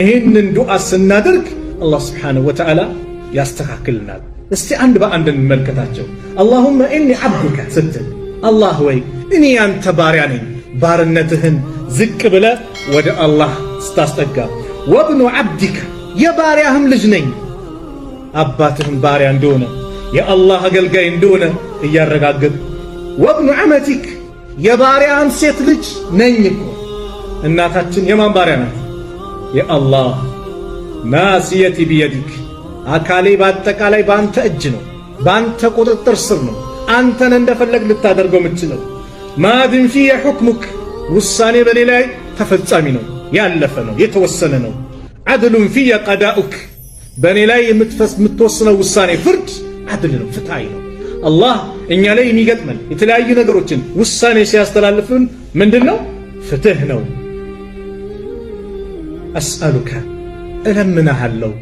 ይህንን ዱዓ ስናደርግ አላህ ስብሓንሁ ወተዓላ ያስተካክልናል። እስቲ አንድ በአንድ እንመልከታቸው። አላሁመ ኢኒ ዓብዱከ ስትል አላህ ወይ እኔ ያንተ ባሪያ ነኝ፣ ባርነትህን ዝቅ ብለ ወደ አላህ ስታስጠጋ፣ ወብኑ ዓብዲከ የባሪያህም ልጅ ነኝ፣ አባትህም ባሪያ እንደሆነ የአላህ አገልጋይ እንደሆነ እያረጋገጥ፣ ወብኑ ዓመቲክ የባሪያህም ሴት ልጅ ነኝ እኮ እናታችን የማን ባሪያ ናት? የአላህ። ናሲየቲ ቢየዲክ አካሌ በአጠቃላይ በአንተ እጅ ነው፣ በአንተ ቁጥጥር ስር ነው። አንተን እንደፈለግ ልታደርገው የምትችለው። ማድን ፊየ ሑክሙክ ውሳኔ በኔ ላይ ተፈጻሚ ነው፣ ያለፈ ነው፣ የተወሰነ ነው። ዓድሉን ፊየ ቀዳኡክ በእኔ ላይ የምትወስነው ውሳኔ ፍርድ ዓድል ነው፣ ፍትሃዊ ነው። አላህ እኛ ላይ የሚገጥመን የተለያዩ ነገሮችን ውሳኔ ሲያስተላልፍን ምንድን ነው? ፍትህ ነው። አስአሉከ እለምናሃለሁ፣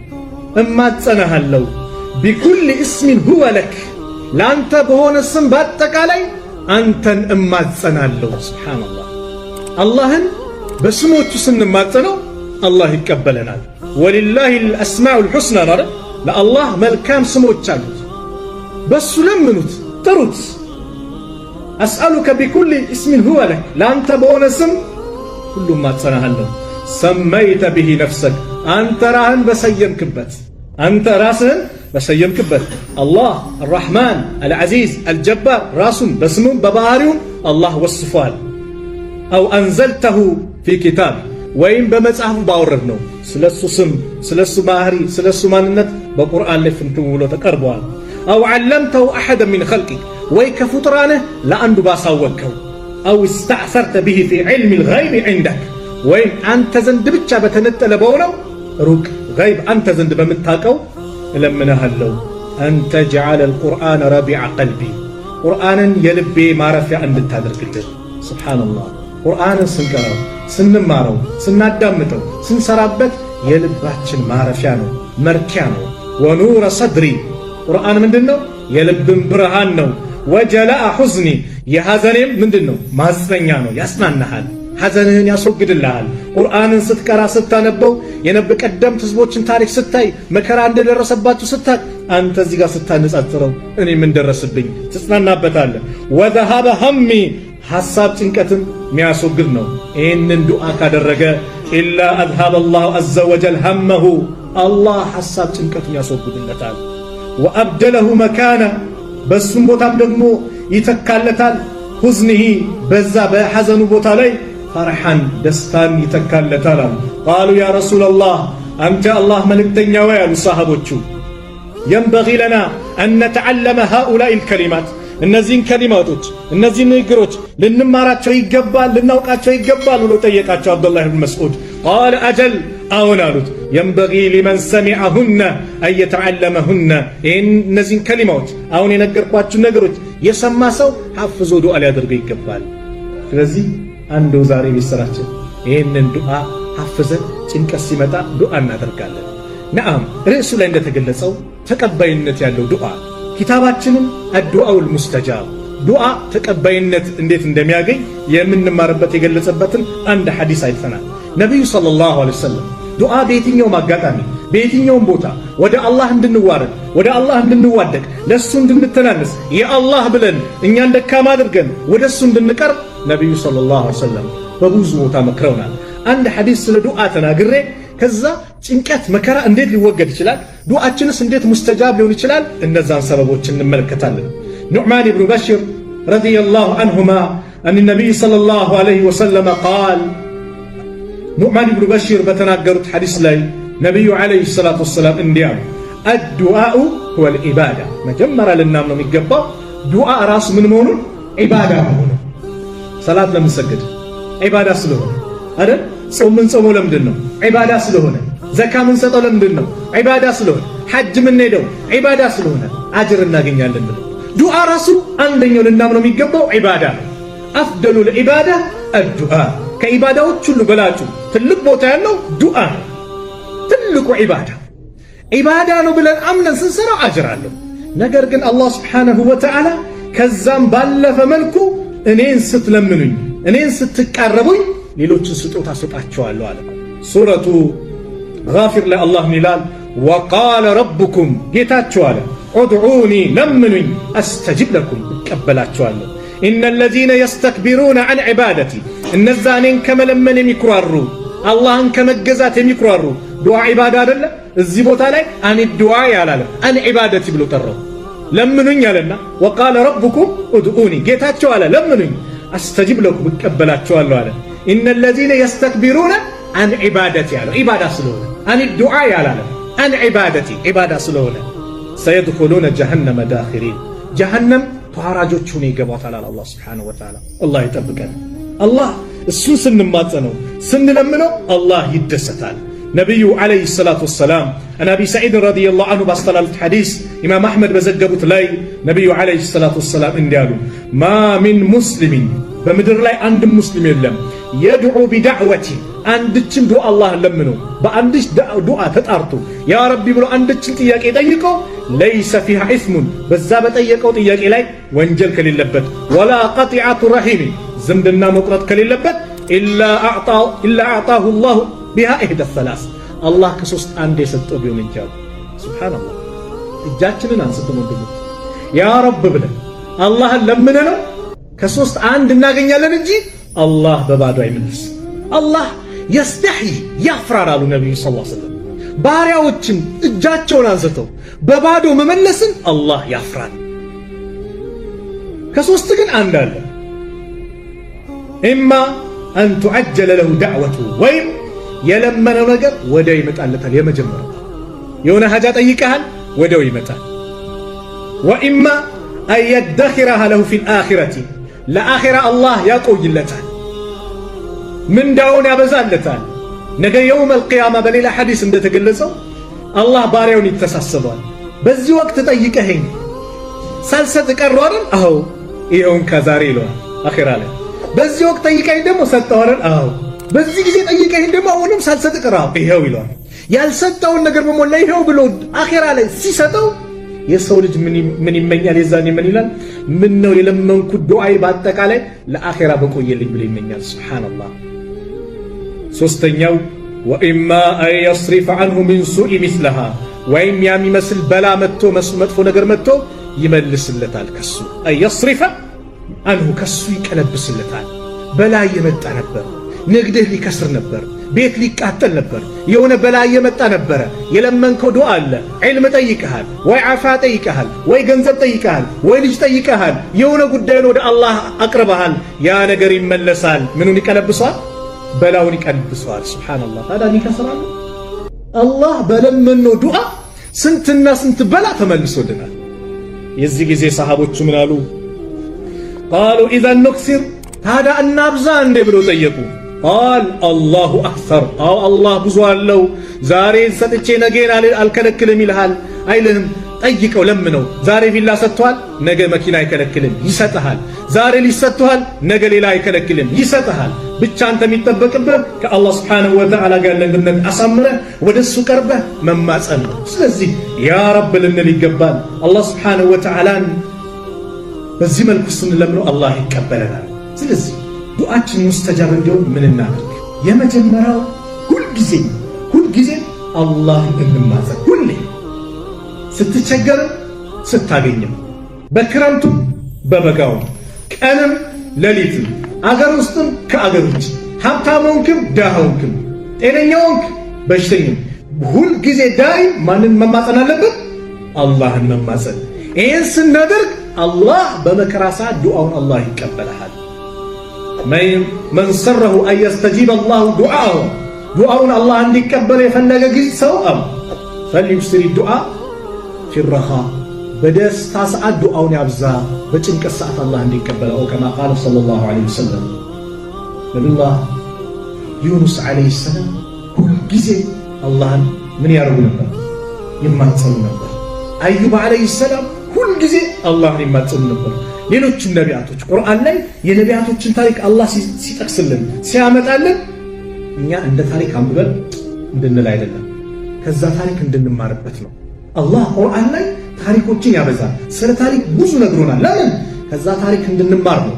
እማጸናሃለሁ፣ ቢኩል እስሚን ሁወ ለክ ለአንተ በሆነ ስም በአጠቃላይ አንተን እማጸናለሁ። ሱብሓነላህ። አላህን በስሞቹ ስንማጸነው አላህ ይቀበለናል። ወሊላሂ አልአስማኡል ሑስና ነው። ለአላህ መልካም ስሞች አሉት። በሱ ለምኑት፣ ጥሩት። አስአሉከ ቢኩል እስሚን ሁወ ለክ ለአንተ በሆነ ስም ሁሉ እማጸናሃለሁ። ሰመይተ ቢሂ ነፍሰክ አንተ ራህን በሰየምክበት፣ አንተ ራስህን በሰየምክበት። አላህ አልረሕማን አልዓዚዝ አልጀባር ራሱን በስሙም በባህሪውም አላህ ወስፏል። አው አንዘልተሁ ፊ ኪታብ ወይም በመጽሐፉ ባወረድ ነው። ስለሱ ስም፣ ስለሱ ባህሪ፣ ስለሱ ማንነት በቁርአን ላይ ፍንትው ብሎ ተቀርበዋል። አው ዓለምተሁ አሐደ ሚን ኸልቂክ ወይ ከፍጡራንህ ለአንዱ ባሳወቅከው። አው እስተዕሰርተ ቢሂ ፊ ዒልሚ ልገይብ ዒንደክ ወይም አንተ ዘንድ ብቻ በተነጠለ በሆነው ሩቅ ገይብ አንተ ዘንድ በምታቀው እለምንሃለሁ። አንተ ጀዓለ አልቁርአን ረቢዐ ቀልቢ ቁርአንን የልቤ ማረፊያ እንድታደርግልን። ሱብሓነላህ። ቁርአንን ስንቀራው፣ ስንማረው፣ ስናዳምጠው፣ ስንሰራበት የልባችን ማረፊያ ነው፣ መርኪያ ነው። ወኑረ ሰድሪ ቁርአን ምንድን ነው? የልብን ብርሃን ነው። ወጀላአ ሑዝኒ የሐዘኔም ምንድን ነው? ማጽናኛ ነው፣ ያጽናናሃል፣ ሐዘንህን ያስወግድልሃል። ቁርአንን ስትቀራ ስታነበው የቀደምት ህዝቦችን ታሪክ ስታይ መከራ እንደደረሰባችሁ ስታይ አንተ እዚህ ጋር ስታነጻጽረው እኔ ምን ደረስብኝ ትጽናናበታለህ። ወዘሃበ ሀሚ ሐሳብ ጭንቀትን የሚያስወግድ ነው። ይህንን ዱዓ ካደረገ ኢላ አዝሃበ አላሁ ዐዘ ወጀል ሀመሁ አላህ ሐሳብ ጭንቀቱን ያስወግድለታል። ወአብደለሁ መካነ በሱም ቦታም ደግሞ ይተካለታል። ሁዝኒሂ በዛ በሐዘኑ ቦታ ላይ ፈርሐን ደስታን ይተካለታል። ቃሉ ያ ረሱለላህ አንተ አላህ መልእክተኛ ወይ አሉ ሰሃቦቹ የንበጊ ለና አን ነተዓለመ ሃኡላኢ ልከሊማት እነዚህን ከሊማቶች እነዚህን ንግግሮች ልንማራቸው ይገባል፣ ልናውቃቸው ይገባል ብሎ ጠየቃቸው አብዱላህ ብን መስዑድ። ቃለ አጀል አዎን አሉት። የንበጊ ሊመን ሰሚዐሁነ አን የተዓለመሁነ እነዚህን ከሊማዎች አሁን የነገርኳችሁ ነገሮች የሰማ ሰው ሐፍዞ ዱዓ ሊያደርገው ይገባል። ስለዚህ አንዱ ዛሬ ቤተሰራችን ይህንን ዱዓ ሐፍዘን ጭንቀት ሲመጣ ዱዓ እናደርጋለን። ነዓም ርዕሱ ላይ እንደተገለጸው ተቀባይነት ያለው ዱዓ ኪታባችንም አዱዓኡል ሙስተጃብ ዱዓ ተቀባይነት እንዴት እንደሚያገኝ የምንማርበት የገለጸበትን አንድ ሐዲስ አይተናል። ነቢዩ ሰለላሁ ዐለይሂ ወሰለም ዱዓ በየትኛውም አጋጣሚ በየትኛውም ቦታ ወደ አላህ እንድንዋረድ ወደ አላህ እንድንዋደቅ ለሱ እንድንተናነስ የአላህ ብለን እኛን ደካማ አድርገን ወደ እሱ እንድንቀርብ ነቢዩ ሰለላሁ ዐለይሂ ወሰለም በብዙ ቦታ መክረውናል። አንድ ሐዲስ ስለ ዱዓ ተናግሬ ከዛ ጭንቀት መከራ እንዴት ሊወገድ ይችላል፣ ዱዓችንስ እንዴት ሙስተጃብ ሊሆን ይችላል፣ እነዛን ሰበቦች እንመለከታለን። ኑዕማን ብኑ በሽር ረዲየላሁ ዐንሁማ አን ነቢይ ሰለላሁ ዐለይሂ ወሰለም ቃል ኑዕማን ብኑ በሽር በተናገሩት ሐዲስ ላይ ነቢዩ ዐለይሂ ሰላቱ ወሰላም እንዲህ አሉ፣ አዱዓኡ ሁወል ዒባዳ መጀመሪያ ልናምነው የሚገባው ዱዓ ራሱ ምን መሆኑን ዒባዳ መሆኑን። ሰላት ለምንሰግድ ዒባዳ ስለሆነ አይደል? ጾም ምንጾመው ለምንድን ነው? ዒባዳ ስለሆነ። ዘካ ምንሰጠው ለምንድን ነው? ዒባዳ ስለሆነ። ሐጅ ምንሄደው ዒባዳ ስለሆነ አጅር እናገኛለን ብለው ዱዓ ራሱ አንደኛው ልናምነው የሚገባው ዒባዳ ነው። አፍደሉል ዒባዳ አዱዓ ከዒባዳዎች ሁሉ በላጩ ትልቅ ቦታ ያለው ዱዓ ነው። ትልቁ ዒባዳ ነው ብለን አምነን ስንሰራው አጅር አለው። ነገር ግን አላህ ስብሓነሁ ወተዓላ ከዛም ባለፈ መልኩ እኔን ስትለምኑኝ እኔን ስትቃረቡኝ ሌሎችን ስጦታ ሰጣቸዋለሁ አለ። ሱረቱ ጋፊር ላይ አላህ ይላል ወቃለ ረብኩም ጌታችሁ አለ ኡድዑኒ ለምኑኝ አስተጅብ ለኩም እቀበላችኋለሁ ኢነ ለዚነ የስተክቢሩነ ዐን ዒባደቲ እነዛ እኔን ከመለመን የሚኩራሩ አላህን ከመገዛት የሚኩራሩ ዱዓ ዒባዳ አይደለ እዚህ ቦታ ላይ አን ዱዓ ያላለም አን ዒባደቲ ብሎ ጠራው ለምኑኝ አለና ወቃለ ረብኩም ኡድዑኒ ጌታችሁ አለ ለምኑኝ አስተጅብ ለኩም እቀበላችኋለሁ አለ ኢነ ለዚነ የስተክቢሩነ ዐን ዒባደቲ ያለው ዒባዳ ስለሆነ አን ዱዓ ያላለም አን ዒባደቲ ዒባዳ ስለሆነ ሰየድኹሉነ ጀሀነመ ዳኺሪን ጀሀነም ተዋራጆች ሆነው ይገባታል አላህ ሱብሓነሁ ወተዓላ አላህ ይጠብቀን አላህ እሱን ስንማጸነው ስንለምነው አላህ ይደሰታል ነቢዩ ዓለይሂ ሰላቱ ወሰላም አን አቢ ሰዒድ ረዲየላሁ ዐንሁ ባስተላለፉት ሐዲስ ኢማም አሕመድ በዘገቡት ላይ ነቢዩ ዓለይሂ ሰላቱ ወሰላም እንዲህ አሉ ማ ሚን ሙስሊሚን በምድር ላይ አንድም ሙስሊም የለም የድዑ ቢዳዕወቲ አንድችን ዱዓ አላህን ለምኖ በአንድች ዱዓ ተጣርቶ ያ ረቢ ብሎ አንድችን ጥያቄ ጠይቆ ለይሰ ፊሃ ኢስሙን በዛ በጠየቀው ጥያቄ ላይ ወንጀል ከሌለበት ወላ ቀጢዐቱ ረሒም ዝምድና መቁረጥ ከሌለበት ኢላ አዕጣሁ ላሁ ቢሃ ኢሕዳ ሰላስ አላህ ከሶስት አንድ የሰጠው ቢሆን እንጂ ሱብሓነላህ እጃችንን አንስተን ወንድሙ ያ ረብ ብለን አላህን ለምነ ነው ከሶስት አንድ እናገኛለን እንጂ አላህ በባዶ አይመልስ አላህ የስተሕይ ያፍራል አሉ ነቢዩ ሰለላሁ ዐለይሂ ወሰለም ባሪያዎችን እጃቸውን አንስተው በባዶ መመለስን አላህ ያፍራል ከሶስት ግን አንድ አለ ኢማ አን ቱዐጀለ ለሁ ዳዕወቱ ወይም የለመነው ነገር ወዲያው ይመጣለታል የመጀመሪያው የሆነ ሀጃ ጠይቀሃል ወዲያው ይመጣል ወኢማ አን የደኺረሃ ለሁ ፊል አኺረቲ ለአኺራ አላህ ያቆይለታል ምንዳውን ያበዛለታል ነገ የውመል ቂያማ በሌላ ሐዲስ እንደተገለጸው አላህ ባሪያውን ይተሳሰባል በዚህ ወቅት ጠይቀኸኝ ሳልሰጥ ቀረሁ አይደል አዎ ይሄውን ከዛሬ ይለዋል አኺራ ላይ በዚህ ወቅት ጠይቀኸኝ ደግሞ ሰጠሁ አይደል አዎ በዚህ ጊዜ ጠይቀኸኝ ደግሞ አሁንም ሳልሰጥ ቀረሁ ይሄው ይለዋል ያልሰጠውን ነገር በሞላ ይሄው ብሎ አኺራ ላይ ሲሰጠው የሰው ልጅ ምን ይመኛል የዛኔ ምን ይላል ምን ነው የለመንኩት ዱዓይ በአጠቃላይ ለአኺራ በቆየልኝ ብሎ ይመኛል ሱብሃንአላህ ሶስተኛው ወኢማ አን የስሪፈ ዐንሁ ሚን ሱኢ ሚስለሃ ወይም የሚመስል በላ መጥቶ መጥፎ ነገር መጥቶ ይመልስለታል ከሱ አን የስሪፈ ዐንሁ ከሱ ይቀለብስለታል በላ እየመጣ ነበር ንግድህ ሊከስር ነበር ቤት ሊቃጠል ነበር የሆነ በላ እየመጣ ነበረ የለመንከው ዱዓ አለ ዒልም ጠይቀሃል ወይ ዓፋ ጠይቀሃል ወይ ገንዘብ ጠይቀሃል ወይ ልጅ ጠይቀሃል የሆነ ጉዳይን ወደ አላህ አቅርበሃል ያ ነገር ይመለሳል ምኑን ይቀለብሰዋል በላውን ይቀልብሰዋል ሱብሃንአላህ ታዲያ ይከስራል አላህ በለመነው ዱዓ ስንትና ስንት በላ ተመልሶልናል የዚህ ጊዜ ሰሃቦቹ ምን አሉ ቃሉ ኢዘን ንክሲር ታዲያ እናብዛ እንዴ ብለው ጠየቁ ቃል አላሁ አክሰር አው አላህ ብዙ አለው ዛሬን ሰጥቼ ነገን አልከለክልም ይልሃል አይልህም ጠይቀው ለምነው ዛሬ ቪላ ሰጥቷል ነገ መኪና አይከለክልም ይሰጥሃል ዛሬ ሊሰጥቷል ነገ ሌላ አይከለክልም ይሰጥሃል ብቻ አንተ የሚጠበቅብህ ከአላህ Subhanahu Wa Ta'ala ጋር ለግንኙነት አሳምረህ ወደሱ ቀርበህ መማጸን ነው ስለዚህ ያ ረብ ልንል ይገባል አላህ Subhanahu Wa Ta'ala በዚህ መልኩ ስንለምነው አላህ ይቀበለናል ስለዚህ ዱዓችን ሙስተጃብ እንዲሆን ምን እናድርግ የመጀመሪያው ሁልጊዜ አላህን እንማጸን ሁሌ ስትቸገር ስታገኝም በክረምቱ በበጋው ቀንም ሌሊትም አገር ውስጥም ከአገር ውጭ ሀብታሙንክም ደሃውንክም ጤነኛውንክ በሽተኛም ሁልጊዜ ዳይም ማንን መማጸን አለበት አላህን መማጸን ይህን ስናደርግ አላህ በመከራ ሰዓት ዱዓውን አላህ ይቀበላል መን ሰረሁ አን የስተጂበ አላሁ ዱዓውን አላህ እንዲቀበል የፈለገ ጊዜ ሰው ፈልዩክሲር ዱዓ ፊረኻ በደስታ ሰዓት ዱዓውን ያብዛ በጭንቀት ሰዓት አላህ እንዲቀበለው ከማ ቃለ ሰለላሁ ዐለይሂ ወሰለም ነቢዩላህ ዩኑስ ዐለይሂ ሰላም ሁልጊዜ አላህን ምን ያደርጉ ነበር ይማጸኑ ነበር አዩብ ዐለይሂ ሰላም ሁልጊዜ አላህን ይማጸኑ ነበር ሌሎችም ነቢያቶች ቁርአን ላይ የነቢያቶችን ታሪክ አላህ ሲጠቅስልን ሲያመጣልን እኛ እንደ ታሪክ አንብበን እንድንል አይደለም ከዛ ታሪክ እንድንማርበት ነው አላህ ቁርአን ላይ ታሪኮችን ያበዛል ስለ ታሪክ ብዙ ነግሮናል ለምን ከዛ ታሪክ እንድንማር ነው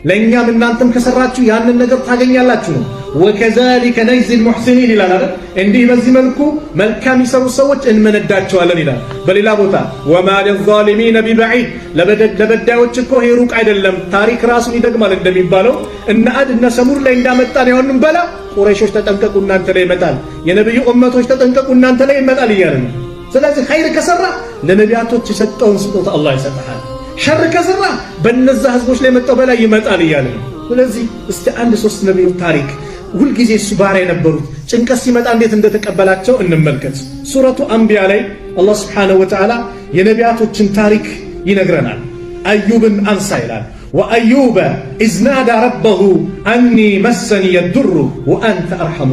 ለኛም እናንተም ከሰራችሁ ያንን ነገር ታገኛላችሁ ነው ወከዛሊከ ነጅዚ ልሙሕሲኒን ይላል አይደል? እንዲህ በዚህ መልኩ መልካም የሚሰሩ ሰዎች እንመነዳቸዋለን ይላል። በሌላ ቦታ ወማ ሊዛሊሚነ ቢበዒድ፣ ለበዳዮች እኮ ይሄ ሩቅ አይደለም፣ ታሪክ ራሱን ይደግማል እንደሚባለው እነ አድ እነ ሰሙድ ላይ እንዳመጣን ያውንም በላ ቁረይሾች ተጠንቀቁ እናንተ ላይ ይመጣል፣ የነብዩ ኡመቶች ተጠንቀቁ እናንተ ላይ ይመጣል እያለ ነው። ስለዚህ ኸይር ከሰራ ለነቢያቶች የሰጠውን ስጦታ አላህ ይሰጥሃል፣ ሸር ከሰራ በእነዛ ህዝቦች ላይ መጣው በላይ ይመጣል እያለ ነው። ስለዚህ እስቲ አንድ ሶስት ነቢዮች ታሪክ ሁልጊዜ እሱ ባሪያ የነበሩት ጭንቀት ሲመጣ እንዴት እንደተቀበላቸው እንመልከት። ሱረቱ አንቢያ ላይ አላህ ስብሓነሁ ወተዓላ የነቢያቶችን ታሪክ ይነግረናል። አዩብን አንሳ ይላል። ወአዩበ ኢዝ ናዳ ረበሁ አኒ መሰኒ የዱሩ ወአንተ አርሐሙ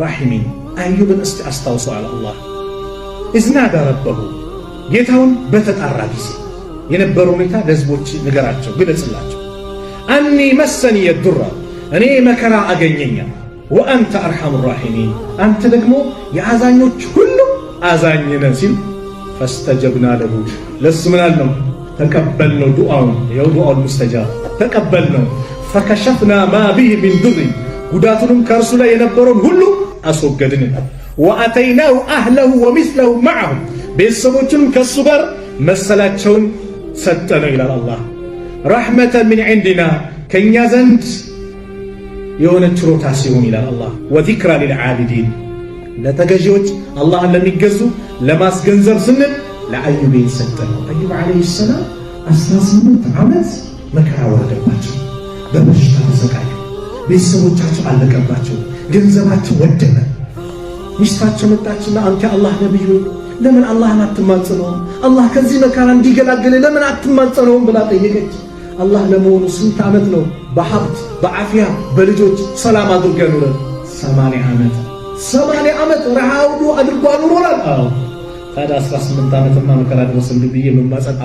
ራሒሚን። አዩብን እስቲ አስታውሱ አለ አላህ። ኢዝ ናዳ ረበሁ ጌታውን በተጣራ ጊዜ የነበረው ሁኔታ ለህዝቦች ንገራቸው፣ ግለጽላቸው። አኒ መሰኒ የዱራ እኔ መከራ አገኘኛ፣ ወአንተ አርሐሙ ራሒሚን አንተ ደግሞ የአዛኞች ሁሉ አዛኝ ነህ ሲል ፈስተጀብና ለሁ ለሱ ምን አልነው? ተቀበልነው። ዱዓውን ያው ዱዓውን ሙስተጃብ ተቀበልነው። ፈከሸፍና ማ ቢሂ ሚን ዱር ጉዳቱንም ከእርሱ ላይ የነበረውን ሁሉ አስወገድን። ወአተይናሁ አህለሁ ወሚስለሁ መዐሁ ቤተሰቦቹንም ከእሱ ጋር መሰላቸውን ሰጠነው ይላል አላህ። ረሕመተን ሚን ዒንዲና ከእኛ ዘንድ የሆነ ችሮታ ሲሆን ይላል አላህ። ወዚክራ ሊልዓቢዲን ለተገዢዎች አላህን ለሚገዙ ለማስገንዘብ ስንል ለአዩብ ሰጠነው። አዩብ ዓለይሂ ሰላም 18 ዓመት መከራ ወረደባቸው። በበሽታ ተሰቃዩ። ቤተሰቦቻቸው አለቀባቸው። ገንዘባቸው ወደመ። ሚስታቸው መጣችና አንተ አላህ ነቢዩ ለምን አላህን አትማጸነውም? አላህ ከዚህ መከራ እንዲገላግል ለምን አትማጸነውም ብላ ጠየቀች። አላህ ለመሆኑ ስንት ዓመት ነው በሀብት በአፊያ በልጆች ሰላም አድርገ ኑረ? 80 ዓመት ረሃውዱ አድርጎ አኑሮናል። አዎ ታዲያ 18 ዓመትማ መከራ ደረሰብኝ ብዬ መማጸን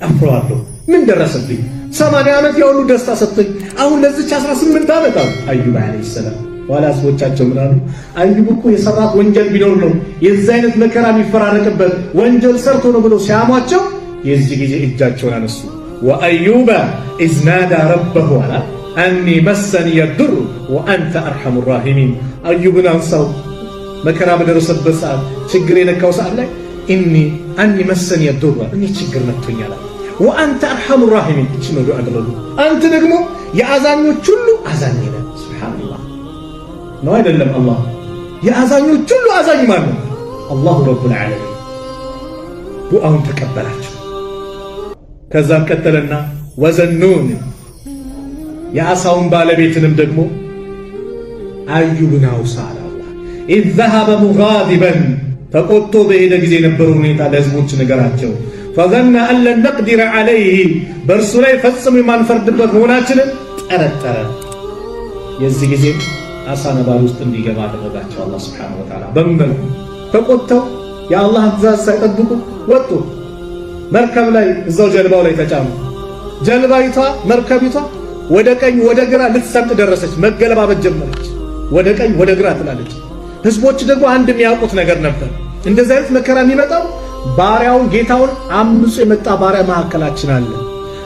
አፍረዋለሁ። ምን ደረሰብኝ? 80 ዓመት የሁሉ ደስታ ሰጥቶኝ አሁን ለዚች 18 ዓመት አሉ አዩብ ዓለይሂ ሰላም። ኋላ ሰዎቻቸው ምን አሉ? አዩብ እኮ የሰራት ወንጀል ቢኖር ነው የዚህ አይነት መከራ የሚፈራረቅበት ወንጀል ሰርቶ ነው ብለው ሲያሟቸው የዚህ ጊዜ እጃቸውን አነሱ። ወአዩበ ኢዝ ናዳ ረበሁ አላ አኒ መሰኒ የዱር ወአንተ አርሐሙ ራሒሚን። አዩብን አንሳው መከራ በደረሰበት ሰዓት ችግር የነካው ሰዓት ላይ አኒ መሰኒ የዱር እኔ ችግር መጥቶኛል ወአንተ አርሐሙ ራሒሚን እቺ ነው ዱዓ አደረጉ። አንተ ደግሞ የአዛኞች ሁሉ አዛኝ ነህ። ሱብሃንአላህ ነው አይደለም? አላህ የአዛኞች ሁሉ አዛኝ ማለት ነው አላሁ ረቡል ዓለሚን። ዱዓውን ተቀበላቸው። ከዛም ቀጠለና ወዘኑን የአሳውን ባለቤትንም ደግሞ አዩብን አውሳ አለ አላህ። ኢዝ ዘሀበ ሙጋዲበን ተቆጥቶ በሄደ ጊዜ የነበረው ሁኔታ ለህዝቦች ነገራቸው። ፈዘነ አን ለን ነቅዲረ ዐለይህ በእርሱ ላይ ፈጽሞ የማንፈርድበት መሆናችንን ጠረጠረ። የዚህ ጊዜ አሳ ነባሪ ውስጥ እንዲገባ አደረጋቸው አላህ ሱብሓነሁ ወተዓላ። በምን መልኩ? ተቆጥተው የአላህን ትእዛዝ ሳይጠብቁ ወጡ። መርከብ ላይ እዛው ጀልባው ላይ ተጫኑ። ጀልባይቷ መርከቢቷ ወደ ቀኝ ወደ ግራ ልትሰምጥ ደረሰች። መገለባበት ጀመረች። ወደ ቀኝ ወደ ግራ ትላለች። ህዝቦች ደግሞ አንድ የሚያውቁት ነገር ነበር። እንደዚህ አይነት መከራ የሚመጣው ባሪያውን ጌታውን አምጾ የመጣ ባሪያ መካከላችን አለ።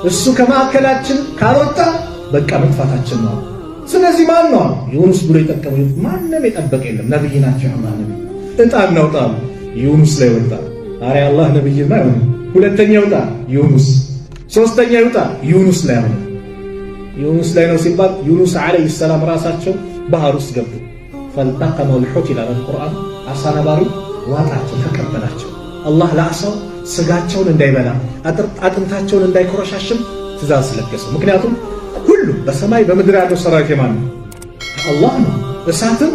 እሱ ከመካከላችን ካልወጣ በቃ መጥፋታችን ነው። ስለዚህ ማን ነው ዩኑስ ብሎ የጠቀመው? ማንም የጠበቀ የለም። ነብይ ናቸው። ማንም እጣ እናውጣ። ዩኑስ ላይ ወጣ። አረ አላህ ነብይማ አይሆንም። ሁለተኛ ይውጣ ዩኑስ፣ ሶስተኛ ይውጣ ዩኑስ ላይ ነው። ዩኑስ ላይ ነው ሲባል ዩኑስ ዓለይሂ ሰላም ራሳቸው ባህር ውስጥ ገቡ። ፈልተቀመው ልሑት ይላል ቁርአን። አሳ ነባሪ ዋጣቸው፣ ተቀበላቸው። አላህ ለአሳው ስጋቸውን እንዳይበላ አጥንታቸውን እንዳይኮረሻሽም ትእዛዝ ለገሰው። ምክንያቱም ሁሉ በሰማይ በምድር ያለው ሰራዊት የማን ነው? አላህ ነው። እሳትን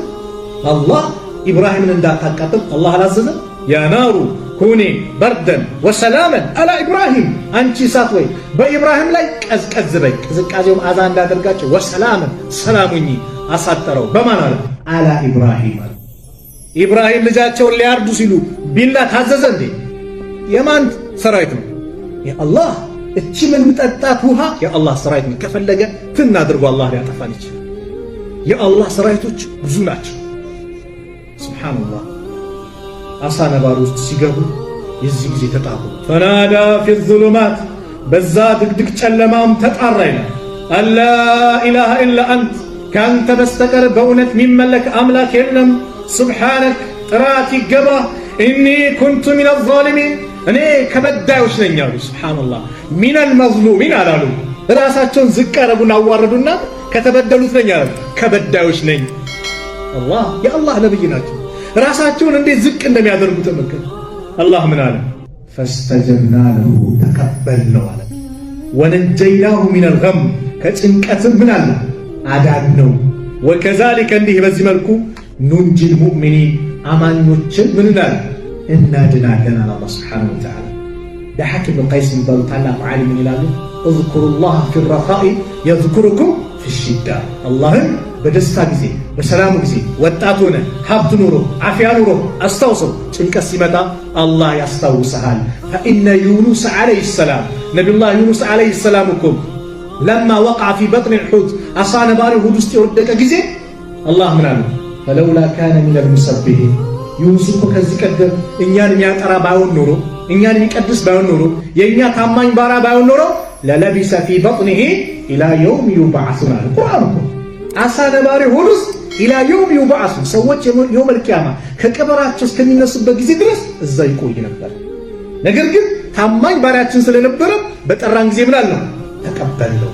አላህ ኢብራሂምን እንዳታቃጥል አላህ አላዘዘም? ያ ናሩ ኩኒ በርደን ወሰላመን አላ ኢብራሂም፣ አንቺ እሳት ወይ በኢብራሂም ላይ ቀዝቀዝ በይ፣ ቅዝቃዜውም አዛ እንዳደርጋቸው፣ ወሰላመን ሰላሙኝ አሳጠረው። በማን አለ? አላ ኢብራሂም አለ። ኢብራሂም ልጃቸውን ሊያርዱ ሲሉ ቢላ ታዘዘ እንዴ? የማን ሰራዊት ነው? የአላህ። እቺ ምን ጠጣት ውሃ የአላህ ሰራዊት ነው። ከፈለገ ትን አድርጎ አላህ ሊያጠፋን ይችላል። የአላህ ሰራዊቶች ብዙ ናቸው። ሱብሃንአላህ። አሳ ነባሪ ውስጥ ሲገቡ የዚህ ጊዜ ተጣሩ። ፈናዳ ፊ ዙሉማት በዛ ድቅድቅ ጨለማም ተጣራ ይላል። አላ ኢላሃ ኢላ አንት ካንተ በስተቀር በእውነት የሚመለክ አምላክ የለም። ሱብሓነክ ጥራት ይገባ። ኢኒ ኩንቱ ሚነ ዛሊሚን እኔ ከበዳዮች ነኝ አሉ። ሱብሓነላህ ሚነል መዝሉሚን አላሉ። ራሳቸውን ዝቅ አረጉና አዋረዱና ከተበደሉት ነኝ አሉ። ከበዳዮች ነኝ። አላህ የአላህ ነብይ ናቸው። ራሳቸውን እንዴት ዝቅ እንደሚያደርጉ ተመልከቱ። አላህ ምን አለ? ፈስተጀብና ለሁ ተቀበልነው አለ። ወነጀይናሁ ሚነል ገም ከጭንቀትም ምን አለ አዳነው። ወከዛሊከ እንዲህ በዚህ መልኩ ኑንጂል ሙእሚኒን አማኞችን ምን እንዳለ እናድናለን አለ አላህ ሱብሓነሁ ወተዓላ። ዳሐክ ብን ቀይስ የሚባሉ ታላቅ ዓሊም ምን ይላሉ? እዝኩሩላህ ፊረኻኢ የዝኩሩኩም ፊሽዳ። አላህን በደስታ ጊዜ በሰላሙ ጊዜ ወጣት ሆነ ሀብት ኑሮ አፍያ ኑሮ አስታውሰው፣ ጭንቀት ሲመጣ አላህ ያስታውሰሃል። ፈኢነ ዩኑስ ዓለይሂ ሰላም ነቢዩላህ ዩኑስ ዓለይሂ ሰላም እኮ ለማ ወቅዐ ፊ በጥኒ ልሑት አሳ ነባሪ ሆድ ውስጥ የወደቀ ጊዜ አላህ ምን አለ? ፈለውላ ካነ ሚነል ሙሰቢሒን ዩኑስ እኮ ከዚህ ቀደም እኛን የሚያጠራ ባይሆን ኖሮ እኛን የሚቀድስ ባይሆን ኖሮ የእኛ ታማኝ ባራ ባይሆን ኖሮ ለለቢሰ ፊ በጥኒሂ ኢላ የውም ዩብዓሱን አለ ቁርአን እኮ። አሳ ነባሪ ሆድ ውስጥ ኢላ የውም ዩብዓሱን ሰዎች የውመል ቂያማ ከቀበራቸው እስከሚነሱበት ጊዜ ድረስ እዛ ይቆይ ነበር። ነገር ግን ታማኝ ባሪያችን ስለነበረ በጠራን ጊዜ ምን አለው? ተቀበልነው።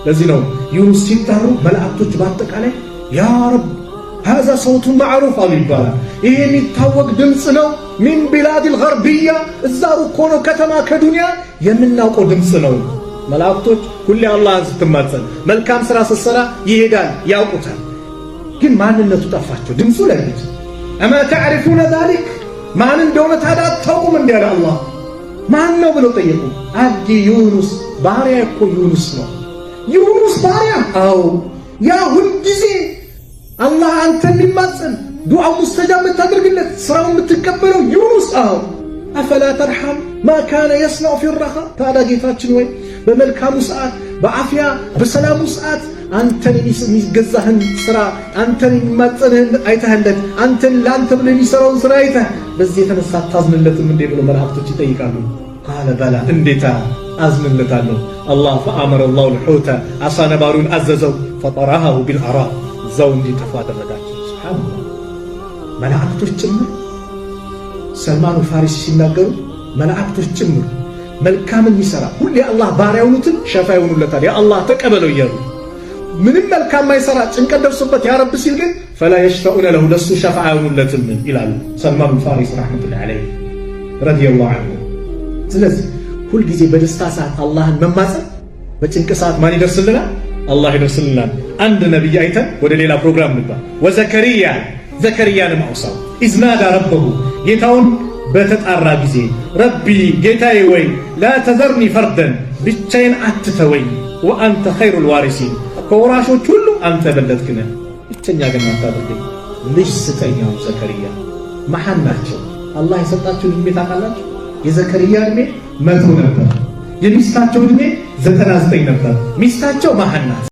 ለዚህ ነው ዩኑስ ሲጠሩ መላእክቶች በአጠቃላይ ያ ረብ ሀዛ ሰውቱ ማዕሩፍ አሉ ይባላል። ይሄ የሚታወቅ ድምፅ ነው። ሚን ቢላዲል ገርቢያ እዛ ሩቅ ሆኖ ከተማ ከዱንያ የምናውቀው ድምፅ ነው። መላእክቶች ሁሌ አላህን ስትማጸን መልካም ሥራ ስትሰራ ይሄዳል፣ ያውቁታል። ግን ማንነቱ ጠፋቸው፣ ድምፁ ለየት። አማ ተዕሪፉነ ዛሊክ ማን እንደሆነ ታዲያ አታውቁም እንዲህ አለ አላህ። ማን ነው ብለው ጠየቁ። አብዲ ዩኑስ ባሪያ እኮ ዩኑስ ነው። ዩኑስ ባሪያ? አዎ። ያ ሁልጊዜ አላህ አንተን የሚማጸን ዱዓ ሙስተጃብ የምታደርግለት ስራውን የምትቀበለው ዩኑስ? አዎ። አፈላ ተርሐም ማ ካነ የስነዑ ፊ ረኻ። ታዲያ ጌታችን ወይ በመልካሙ ሰዓት በአፍያ በሰላሙ ሰዓት አንተን የሚገዛህን ስራ አንተን የሚማጸንህን አይተህለት አንተን ለአንተ ብሎ የሚሰራውን ስራ አይተህ በዚህ የተነሳ አታዝንለትም እንዴ ብሎ መላእክቶች ይጠይቃሉ። ቃለ በላ እንዴታ አዝንለታለሁ። አላህ ፈአመረ ላሁ ልሑተ አሳ ነባሪውን አዘዘው። ፈጠረሃሁ ቢልአራ እዛው እንዲጠፋ አደረጋቸው። ሱብሓነላህ መላእክቶች ጭምር ሰልማኑ ፋሪሲ ሲናገሩ መላእክቶች ጭምር መልካምን የሚሰራ ሁሌ አላህ ባሪያ የሆኑትን ሸፋ ይሆኑለታል። ያ አላህ ተቀበለው እያሉ ምንም መልካም ማይሰራ ጭንቀት ደርሶበት ያ ረብ ሲል ግን ፈላ የሽፈኡነ ለሁ ለሱ ሸፋ አይሆኑለትም ይላሉ ሰልማኑ ፋሪሲ ረሕመቱላሂ ዐለይሂ ረዲየላሁ ዐንሁ። ስለዚህ ሁልጊዜ በደስታ ሰዓት አላህን መማፀን፣ በጭንቅ ሰዓት ማን ይደርስልናል? አላህ ይደርስልናል። አንድ ነቢይ አይተን ወደ ሌላ ፕሮግራም እንግባ። ወዘከሪያ ዘከሪያንም አውሳው ኢዝናዳ ረበሁ ጌታውን በተጣራ ጊዜ ረቢ ጌታዬ ወይ ላ ተዘርኒ ፈርደን ብቻዬን አትተወኝ፣ ወአንተ ኸይሩል ዋሪሲን ከወራሾች ሁሉ አንተ በለጥክነ ብቸኛ ግን አታድርገኝ፣ ልጅ ስጠኛው። ዘከሪያ መሐን ናቸው። አላህ የሰጣቸው ዕድሜ ታውቃላችሁ? የዘከሪያ ዕድሜ 100 ነበር። የሚስታቸው ዕድሜ 99 ነበር። ሚስታቸው መሐን ናት።